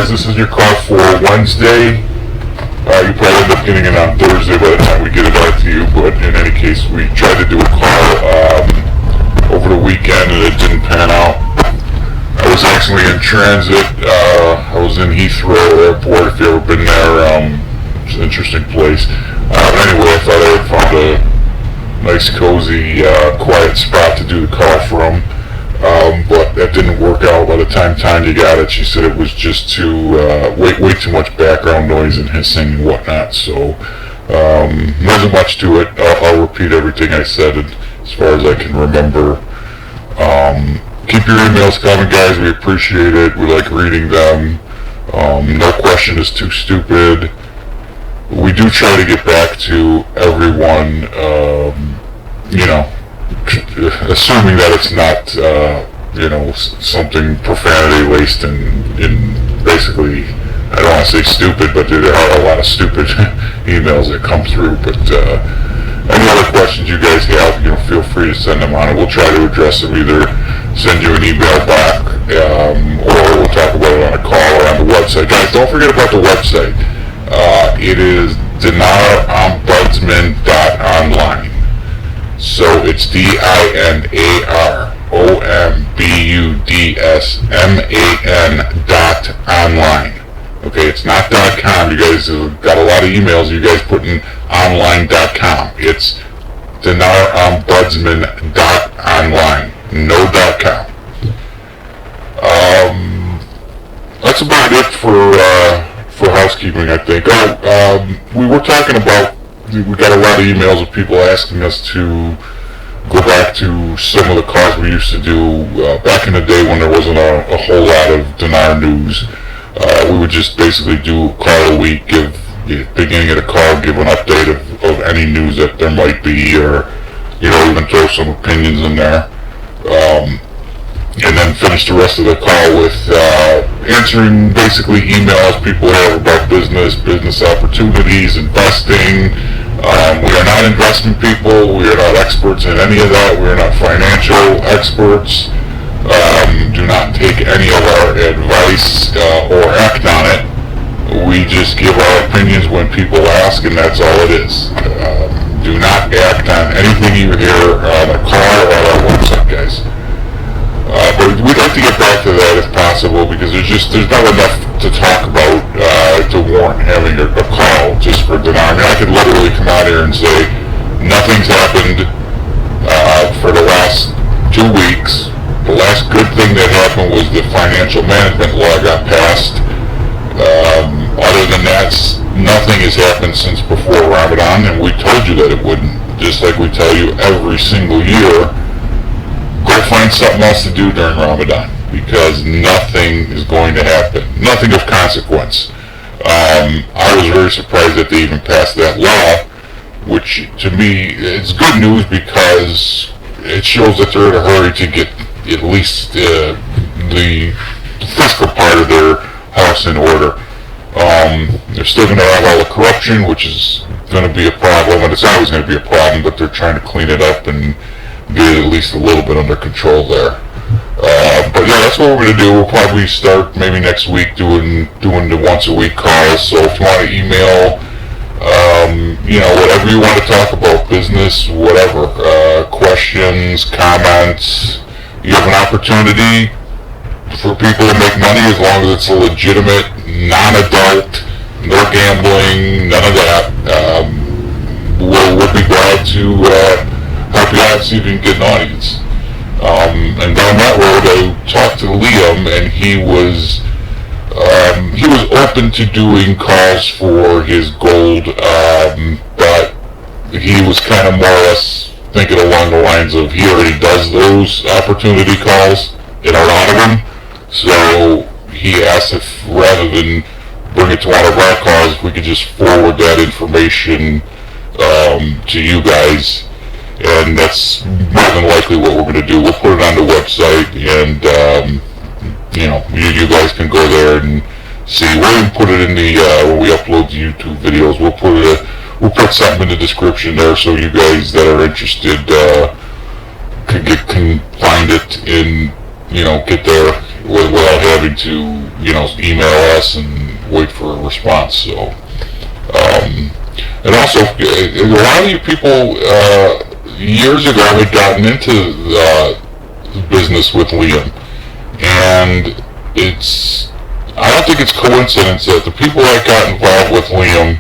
guys, this is your call for Wednesday. You probably end up getting it on Thursday by the time we get it out to you, but in any case, we tried to do a call over the weekend and it didn't pan out. I was actually in transit. I was in Heathrow Airport, if you've ever been there. It's an interesting place. But anyway, I thought I had found a nice, cozy, quiet spot to do the call from. But that didn't work out. By the time Tanya got it, she said it was just too, way too much background noise and hissing and whatnot. So, wasn't much to it. I'll repeat everything I said as far as I can remember. Keep your emails coming, guys. We appreciate it. We like reading them. No question is too stupid. We do try to get back to everyone, assuming that it's not, something profanity-laced in basically, I don't want to say stupid, but there are a lot of stupid emails that come through. But any other questions you guys have, feel free to send them on, and we'll try to address them, either send you an email back, or we'll talk about it on a call or on the website. Guys, don't forget about the website. It is Dinar Ombudsman.online. So it's DINAROMBUDSMAN.online. Okay, it's not .com. You guys have got a lot of emails. You guys put in online.com. It's Dinar Ombudsman.online. No .com. That's about it for housekeeping, I think. We were talking about, we got a lot of emails of people asking us to go back to some of the calls we used to do back in the day when there wasn't a whole lot of Dinar news. We would just basically do a call a week, beginning of the call, give an update of any news that there might be, or even throw some opinions in there. And then finish the rest of the call with answering basically emails people have about business opportunities, investing. We are not investment people. We are not experts in any of that. We are not financial experts. Do not take any of our advice or act on it. We just give our opinions when people ask, and that's all it is. Do not act on anything you hear on a call or on our website, guys. But we'd like to get back to that if possible, because there's not enough to talk about to warrant having a call just for Dinar. I mean, I could literally come out here and say nothing's happened for the last 2 weeks. The last good thing that happened was the financial management law got passed. Other than that, nothing has happened since before Ramadan, and we told you that it wouldn't. Just like we tell you every single year, go find something else to do during Ramadan, because nothing is going to happen. Nothing of consequence. I was very surprised that they even passed that law, which to me, it's good news because it shows that they're in a hurry to get at least the fiscal part of their house in order. They're still going to have all the corruption, which is going to be a problem, and it's always going to be a problem, but they're trying to clean it up and get it at least a little bit under control there. But yeah, that's what we're going to do. We'll probably start maybe next week doing the once a week calls. So if you want to email, whatever you want to talk about, business, whatever, questions, comments, you have an opportunity for people to make money as long as it's a legitimate, non-adult, no gambling, none of that. We'll be glad to help you out, see if you can get an audience. And down that road, I talked to Liam, and he was open to doing calls for his gold, but he was kind of more or less thinking along the lines of he already does those opportunity calls in a lot of them. So he asked if, rather than bring it to one of our calls, if we could just forward that information to you guys. And that's more than likely what we're going to do. We'll put it on the website, and you guys can go there and see. We'll even put it in the when we upload the YouTube videos. We'll put something in the description there, so you guys that are interested can find it and get there without having to, email us and wait for a response. So, and also, a lot of you people years ago had gotten into business with Liam, and I don't think it's coincidence that the people that got involved with Liam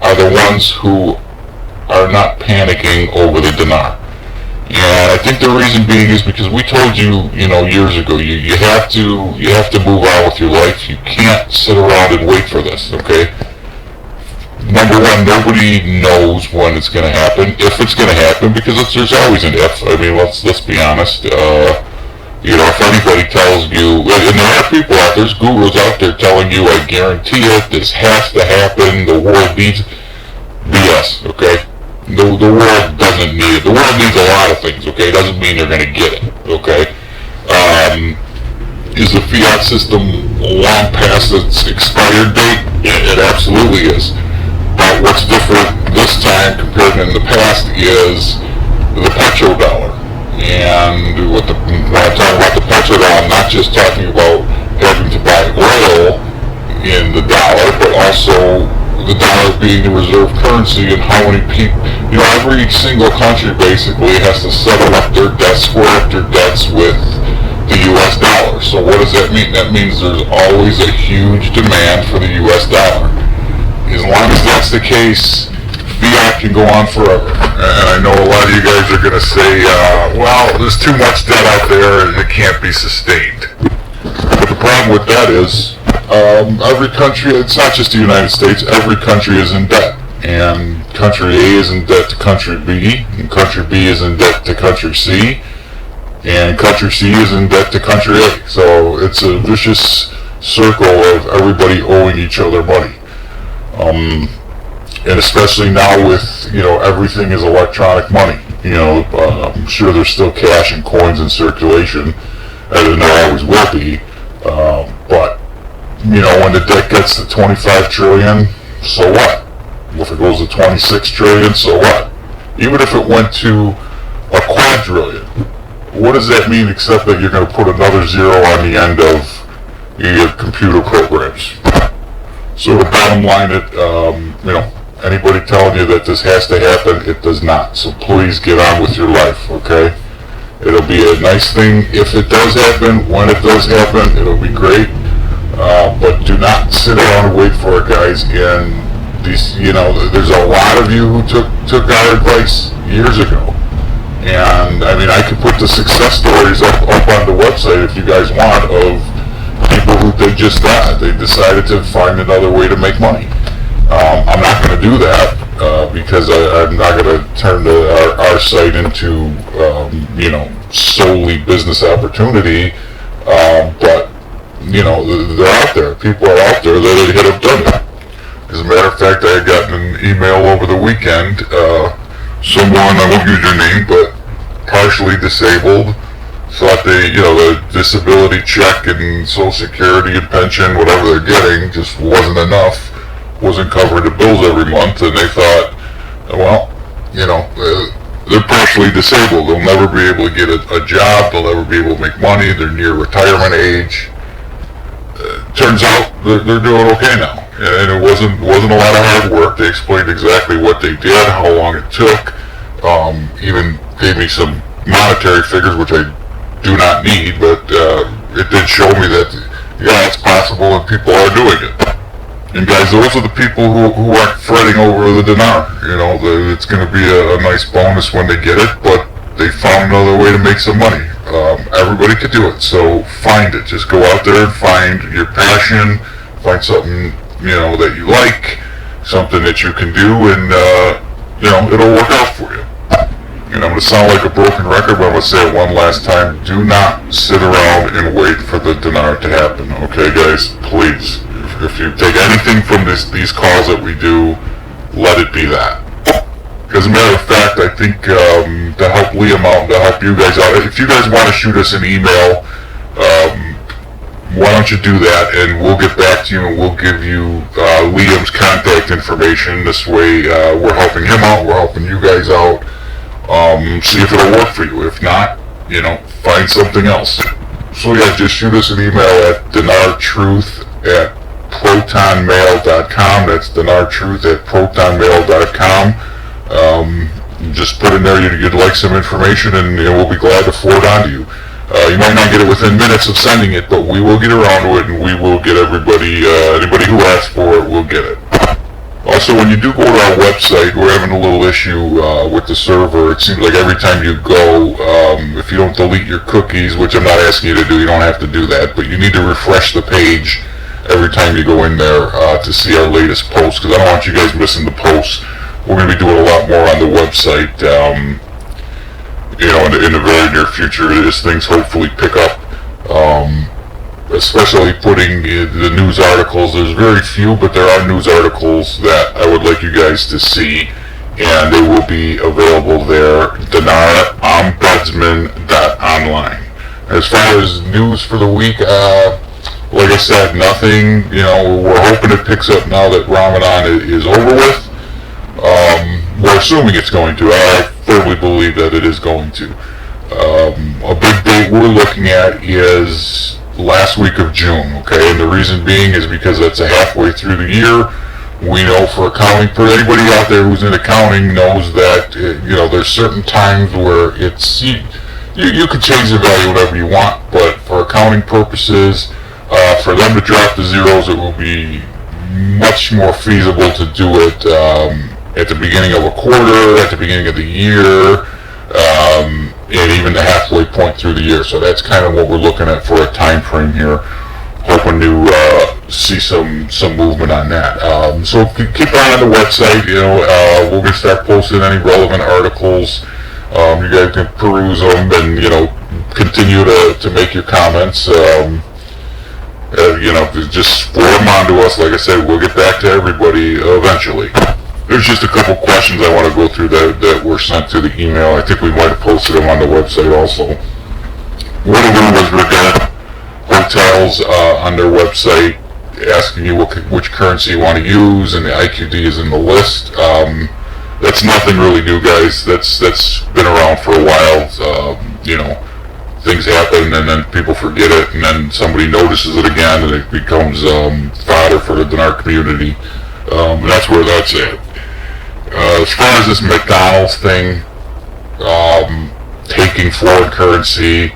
are the ones who are not panicking over the dinar. And I think the reason being is because we told you, years ago, you have to move on with your life. You can't sit around and wait for this, okay? Number one, nobody knows when it's going to happen, if it's going to happen, because there's always an if. I mean, let's be honest. If anybody tells you, and there are people out there's gurus out there telling you, I guarantee it, this has to happen, the world needs BS, okay? The world doesn't need it. The world needs a lot of things, okay? It doesn't mean they're going to get it, okay? Is the fiat system long past its expired date? It absolutely is. But what's different this time compared to in the past is the petrodollar. And when I'm talking about the petrodollar, I'm not just talking about having to buy oil in the dollar, but also the dollar being the reserve currency, and how many people, every single country basically has to settle up their debts, square up their debts with the U.S. dollar. So what does that mean? That means there's always a huge demand for the U.S. dollar. As long as that's the case, fiat can go on forever. And I know a lot of you guys are going to say, well, there's too much debt out there and it can't be sustained. But the problem with that is, every country, it's not just the United States, every country is in debt. And country A is in debt to country B, and country B is in debt to country C, and country C is in debt to country A. So it's a vicious circle of everybody owing each other money. And especially now with, everything is electronic money. I'm sure there's still cash and coins in circulation, and there always will be, but when the debt gets to 25 trillion, so what? If it goes to 26 trillion, so what? Even if it went to a quadrillion, what does that mean except that you're going to put another zero on the end of your computer programs? So the bottom line, anybody telling you that this has to happen, it does not. So please get on with your life, okay? It'll be a nice thing if it does happen. When it does happen, it'll be great. But do not sit around and wait for it, guys. And these, there's a lot of you who took our advice years ago. And I mean, I could put the success stories up on the website if you guys want, of people who did just that. They decided to find another way to make money. I'm not going to do that because I'm not going to turn our site into solely business opportunity. But they're out there. People are out there that have done it. As a matter of fact, I had gotten an email over the weekend. Someone, I won't use your name, but partially disabled, thought the disability check and Social Security and pension, whatever they're getting, just wasn't enough. Wasn't covering the bills every month, and they thought, well, they're partially disabled. They'll never be able to get a job. They'll never be able to make money. They're near retirement age. Turns out they're doing okay now, and it wasn't a lot of hard work. They explained exactly what they did, how long it took. Even gave me some monetary figures, which I do not need, but it did show me that it's possible and people are doing it. And guys, those are the people who aren't fretting over the dinar. It's going to be a nice bonus when they get it, but they found another way to make some money. Everybody could do it, so find it. Just go out there and find your passion, find something, that you like, something that you can do, and, it'll work out for you. And I'm going to sound like a broken record, but I'm going to say it one last time. Do not sit around and wait for the dinar to happen, okay, guys? Please. If you take anything from these calls that we do, let it be that. As a matter of fact, I think to help Liam out and to help you guys out, if you guys want to shoot us an email, why don't you do that, and we'll get back to you and we'll give you Liam's contact information. This way we're helping him out, we're helping you guys out. See if it'll work for you. If not, find something else. So yeah, just shoot us an email at dinartruth@protonmail.com. That's dinartruth@protonmail.com. Just put in there you'd like some information, and we'll be glad to forward on to you. You might not get it within minutes of sending it, but we will get around to it, and we will get everybody, anybody who asks for it will get it. Also, when you do go to our website, we're having a little issue with the server. It seems like every time you go, if you don't delete your cookies, which I'm not asking you to do, you don't have to do that, but you need to refresh the page every time you go in there to see our latest posts, because I don't want you guys missing the posts. We're going to be doing a lot more on the website, in the very near future as things hopefully pick up. Especially putting the news articles. There's very few, but there are news articles that I would like you guys to see, and they will be available there, dinarombudsman.online. As far as news for the week, like I said, nothing. We're hoping it picks up now that Ramadan is over with. We're assuming it's going to. I firmly believe that it is going to. A big date we're looking at is last week of June, okay? And the reason being is because that's halfway through the year. We know for accounting, for anybody out there who's in accounting knows that, there's certain times where it's, you can change the value whatever you want, but for accounting purposes, for them to drop the zeros, it will be much more feasible to do it at the beginning of a quarter, at the beginning of the year, and even the halfway point through the year. So that's kind of what we're looking at for a time frame here, hoping to see some movement on that. So keep on the website. We're going to start posting any relevant articles. You guys can peruse them and continue to make your comments. Just forward them on to us. Like I said, we'll get back to everybody eventually. There's just a couple questions I want to go through that were sent to the email. I think we might have posted them on the website also. One of them was regarding hotels on their website, asking you which currency you want to use, and the IQD is in the list. That's nothing really new, guys. That's been around for a while. Things happen, and then people forget it, and then somebody notices it again, and it becomes fodder for the Dinar community. That's where that's at. As far as this McDonald's thing, taking foreign currency,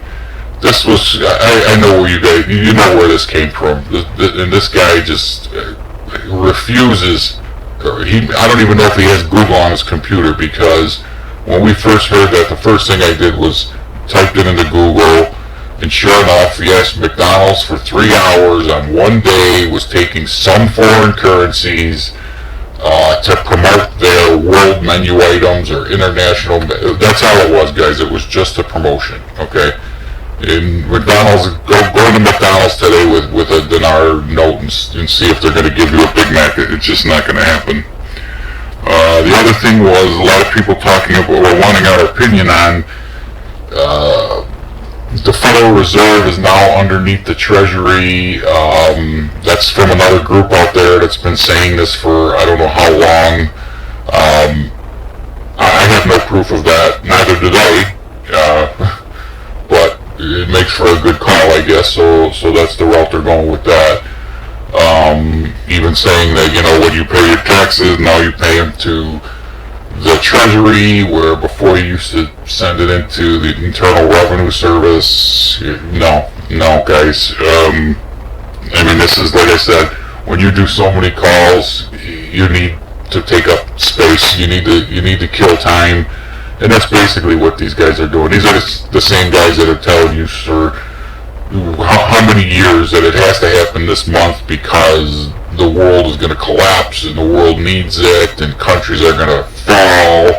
this was, I know you guys, you know where this came from, and this guy just refuses, I don't even know if he has Google on his computer, because when we first heard that, the first thing I did was typed it into Google, and sure enough, yes, McDonald's for 3 hours on one day was taking some foreign currencies to promote their world menu items or international. That's how it was, guys. It was just a promotion, okay? In McDonald's, go to McDonald's today with a dinar note and see if they're going to give you a Big Mac. It's just not going to happen. The other thing was a lot of people talking about, or wanting our opinion on, the Federal Reserve is now underneath the Treasury. That's from another group out there that's been saying this for I don't know how long. I have no proof of that, neither do they. But it makes for a good call, I guess, so that's the route they're going with that. Even saying that, when you pay your taxes, now you pay them to the Treasury, where before you used to send it into the Internal Revenue Service. No, guys. This is, like I said, when you do so many calls, you need to take up space. You need to kill time, and that's basically what these guys are doing. These are the same guys that are telling you, sir, how many years that it has to happen this month because the world is going to collapse and the world needs it and countries are going to fall.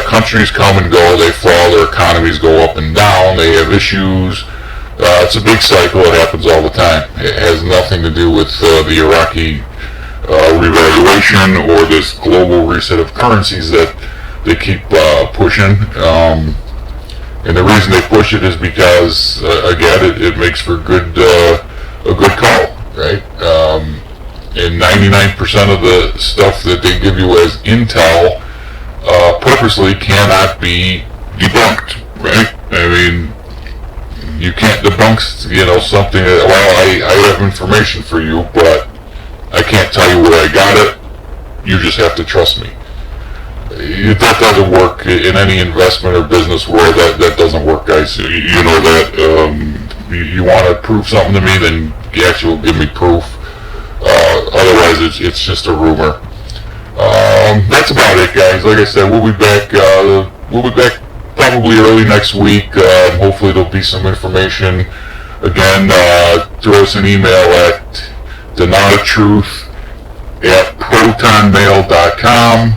Countries come and go, they fall, their economies go up and down, they have issues. It's a big cycle, it happens all the time. It has nothing to do with the Iraqi revaluation or this global reset of currencies that they keep pushing. And the reason they push it is because, again, it makes for a good call, right? And 99% of the stuff that they give you as intel purposely cannot be debunked, right? You can't debunk, something that, well, I have information for you, but I can't tell you where I got it. You just have to trust me. That doesn't work in any investment or business world. That doesn't work, guys. You know that. You want to prove something to me, then you actually will give me proof. Otherwise, it's just a rumor. That's about it, guys. Like I said, we'll be back. We'll be back probably early next week. Hopefully, there'll be some information. Again, throw us an email at dinartruth@protonmail.com.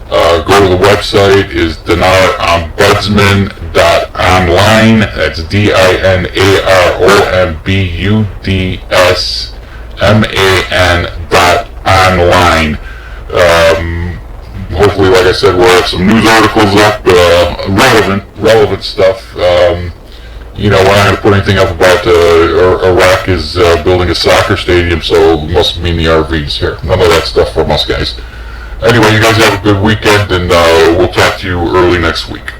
Go to the website is Dinar Ombudsman.online. That's DINAROMBUDSMAN.online. Hopefully, like I said, we'll have some news articles up, relevant stuff. We're not going to put anything up about Iraq is building a soccer stadium, so it must mean the RVs here. None of that stuff from us, guys. Anyway, you guys have a good weekend, and we'll talk to you early next week.